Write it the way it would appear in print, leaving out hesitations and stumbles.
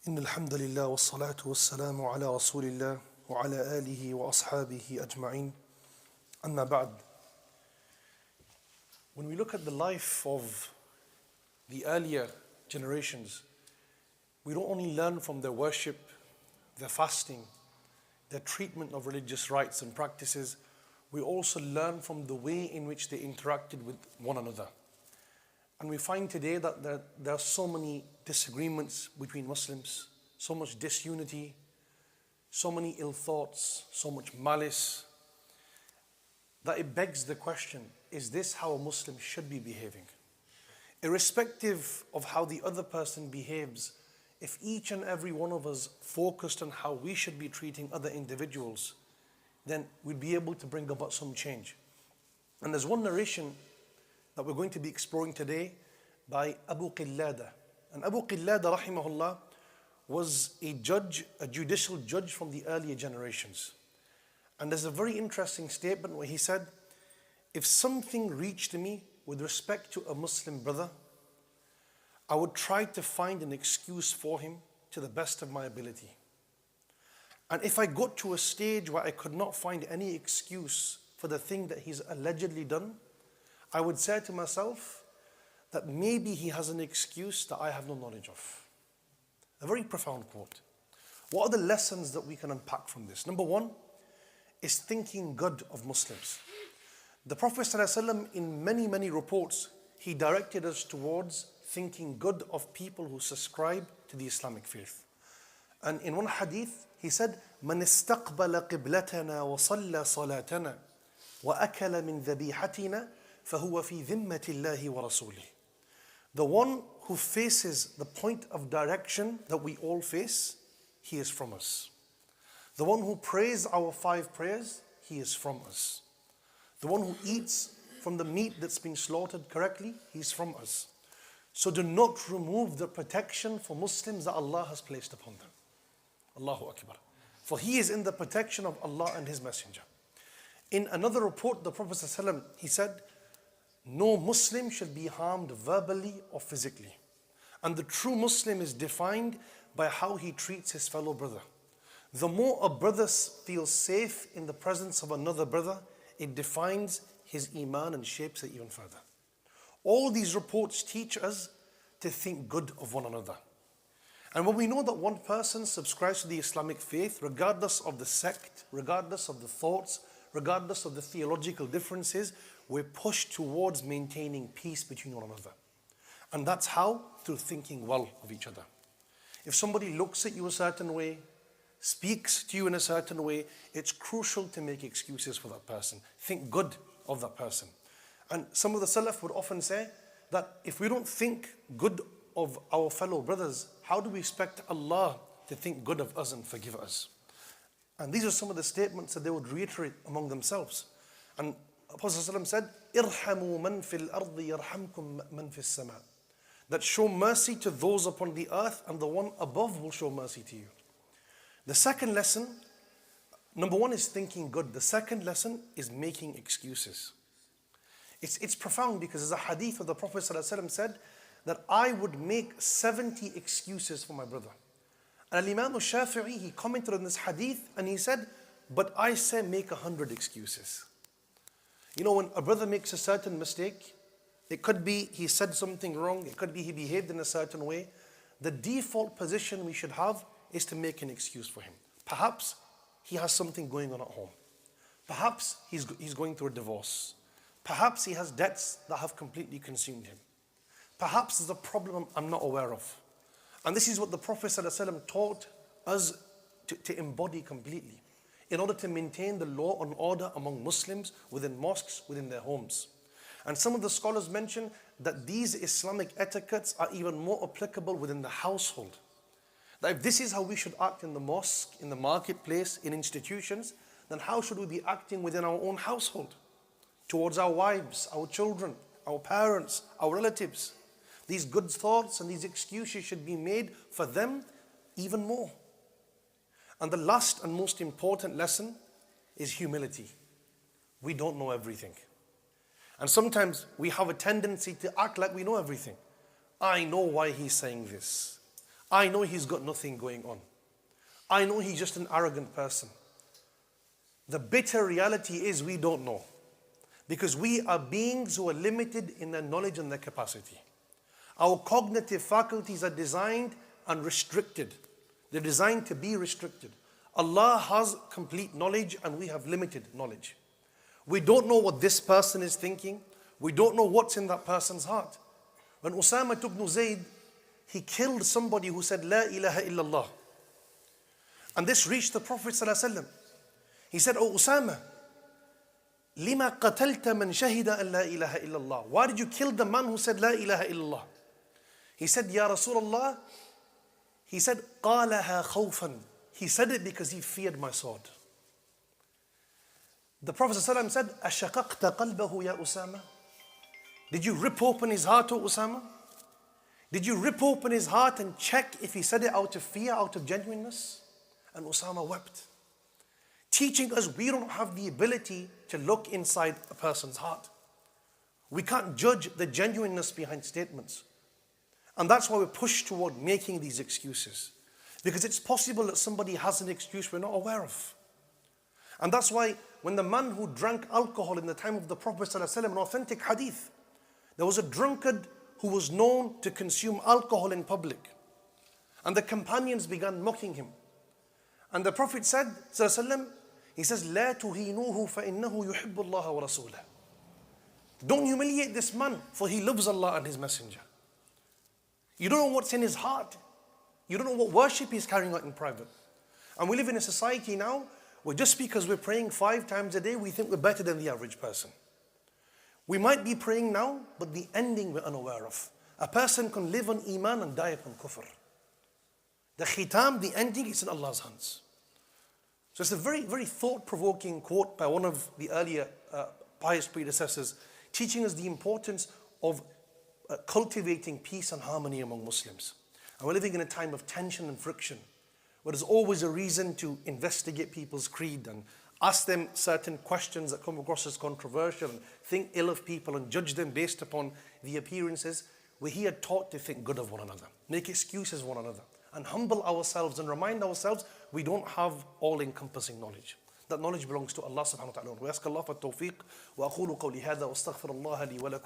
إن الحمد لله والصلاة والسلام على رسول الله وعلى آله وأصحابه أجمعين. أما بعد. When we look at the life of the earlier generations, we don't only learn from their worship, their fasting, their treatment of religious rites and practices, we also learn from the way in which they interacted with one another. And we find today that there are so many disagreements between Muslims, so much disunity, so many ill thoughts, so much malice, that it begs the question, is this how a Muslim should be behaving? Irrespective of how the other person behaves, if each and every one of us focused on how we should be treating other individuals, then we'd be able to bring about some change. And there's one narration that we're going to be exploring today by Abu Qillada. And Abu Qillada, rahimahullah, was a judicial judge from the earlier generations. And there's a very interesting statement where he said, if something reached me with respect to a Muslim brother, I would try to find an excuse for him to the best of my ability. And if I got to a stage where I could not find any excuse for the thing that he's allegedly done, I would say to myself that maybe he has an excuse that I have no knowledge of. A very profound quote. What are the lessons that we can unpack from this? Number one is thinking good of Muslims. The Prophet ﷺ, in many reports, he directed us towards thinking good of people who subscribe to the Islamic faith. And in one hadith, he said, من استقبل قبلتنا وصلى صلاتنا وأكل من ذبيحتنا فهو في ذمة الله ورسوله. The one who faces the point of direction that we all face, he is from us. The one who prays our 5 prayers, he is from us. The one who eats from the meat that's been slaughtered correctly, he's from us. So do not remove the protection for Muslims that Allah has placed upon them. Allahu Akbar. For he is in the protection of Allah and His Messenger. In another report, the Prophet ﷺ, he said, no Muslim should be harmed verbally or physically. And the true Muslim is defined by how he treats his fellow brother. The more a brother feels safe in the presence of another brother, it defines his iman and shapes it even further. All these reports teach us to think good of one another. And when we know that one person subscribes to the Islamic faith, regardless of the sect, regardless of the thoughts, regardless of the theological differences, we're pushed towards maintaining peace between one another. And that's how? Through thinking well of each other. If somebody looks at you a certain way, speaks to you in a certain way, it's crucial to make excuses for that person. Think good of that person. And some of the Salaf would often say that if we don't think good of our fellow brothers, how do we expect Allah to think good of us and forgive us? And these are some of the statements that they would reiterate among themselves. And Apostle ﷺ said, "Irhamu man fil ardi yarhamkum man fis sama." That show mercy to those upon the earth, and the one above will show mercy to you. The second lesson, number one is thinking good. The second lesson is making excuses. It's profound because there's a hadith of the Prophet ﷺ said that I would make 70 excuses for my brother. And Imam al-Shafi'i, he commented on this hadith and he said, but I say make 100 excuses. You know, when a brother makes a certain mistake, it could be he said something wrong, it could be he behaved in a certain way. The default position we should have is to make an excuse for him. Perhaps he has something going on at home. Perhaps he's going through a divorce. Perhaps he has debts that have completely consumed him. Perhaps there's a problem I'm not aware of. And this is what the Prophet ﷺ taught us to embody completely in order to maintain the law and order among Muslims within mosques, within their homes. And some of the scholars mention that these Islamic etiquettes are even more applicable within the household. That if this is how we should act in the mosque, in the marketplace, in institutions, then how should we be acting within our own household? Towards our wives, our children, our parents, our relatives. These good thoughts and these excuses should be made for them even more. And the last and most important lesson is humility. We don't know everything. And sometimes we have a tendency to act like we know everything. I know why he's saying this. I know he's got nothing going on. I know he's just an arrogant person. The bitter reality is we don't know. Because we are beings who are limited in their knowledge and their capacity. Our cognitive faculties are designed and restricted. They're designed to be restricted. Allah has complete knowledge and we have limited knowledge. We don't know what this person is thinking. We don't know what's in that person's heart. When Usama ibn Zayd, he killed somebody who said, La ilaha illallah. And this reached the Prophet ﷺ. He said, Oh Usama, lima qatalta man shahida an la ilaha illallah. Why did you kill the man who said La ilaha illallah? He said, Ya Rasulullah, he said, قالها خوفا. He said it because he feared my sword. The Prophet ﷺ said, أشققت قلبه يا أسامة. Did you rip open his heart, O Usama? Did you rip open his heart and check if he said it out of fear, out of genuineness? And Usama wept. Teaching us we don't have the ability to look inside a person's heart. We can't judge the genuineness behind statements. And that's why we're pushed toward making these excuses. Because it's possible that somebody has an excuse we're not aware of. And that's why when the man who drank alcohol in the time of the Prophet ﷺ, an authentic hadith, there was a drunkard who was known to consume alcohol in public. And the companions began mocking him. And the Prophet said, ﷺ, he says, لا تهينوه فإنه يحب الله ورسوله. Don't humiliate this man, for he loves Allah and His Messenger. You don't know what's in his heart. You don't know what worship he's carrying out in private. And we live in a society now where just because we're praying 5 times a day, we think we're better than the average person. We might be praying now, but the ending we're unaware of. A person can live on iman and die upon kufr. The khitam, the ending, is in Allah's hands. So it's a very, very thought-provoking quote by one of the earlier pious predecessors, teaching us the importance of cultivating peace and harmony among Muslims. And we're living in a time of tension and friction, where there's always a reason to investigate people's creed and ask them certain questions that come across as controversial and think ill of people and judge them based upon the appearances. We're here taught to think good of one another, make excuses of one another, and humble ourselves and remind ourselves we don't have all-encompassing knowledge. That knowledge belongs to Allah subhanahu wa ta'ala. We ask Allah for tawfiq. Wa aqulu qawli hadha wa astaghfirullah li wa lakum.